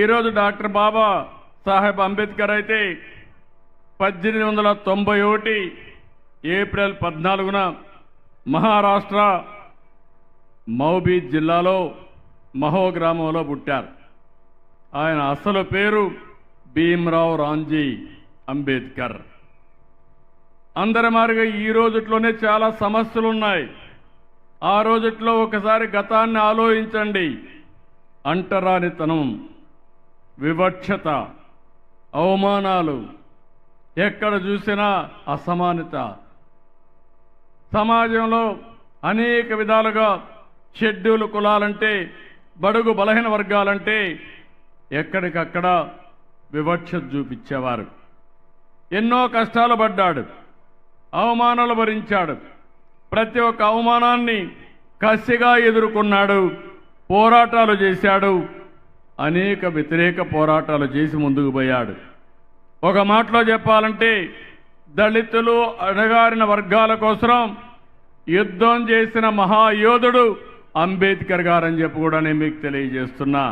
ఈరోజు డాక్టర్ బాబా సాహెబ్ అంబేద్కర్ అయితే 1891 ఏప్రిల్ 14న మహారాష్ట్ర మౌబీ జిల్లాలో మహో గ్రామంలో పుట్టారు. ఆయన అసలు పేరు భీమ్రావ్ రాంజీ అంబేద్కర్. అందరి మాదిరిగా ఈ రోజుట్లోనే చాలా సమస్యలు ఉన్నాయి. ఆ రోజుట్లో ఒకసారి గతాన్ని ఆలోచించండి. అంటరానితనం, వివక్షత, అవమానాలు, ఎక్కడ చూసినా అసమానత, సమాజంలో అనేక విధాలుగా షెడ్యూల్ కులాలంటే, బడుగు బలహీన వర్గాలంటే ఎక్కడికక్కడ వివక్షత చూపించేవారు. ఎన్నో కష్టాలు పడ్డాడు, అవమానాలు భరించాడు. ప్రతి ఒక్క అవమానాన్ని కసిగా ఎదుర్కొన్నాడు, పోరాటాలు చేశాడు, అనేక వ్యతిరేక పోరాటాలు చేసి ముందుకు పోయాడు. ఒక మాటలో చెప్పాలంటే దళితులు, అణగారిన వర్గాల కోసం యుద్ధం చేసిన మహాయోధుడు అంబేద్కర్ గారని చెప్పి కూడా నేను మీకు తెలియజేస్తున్నా.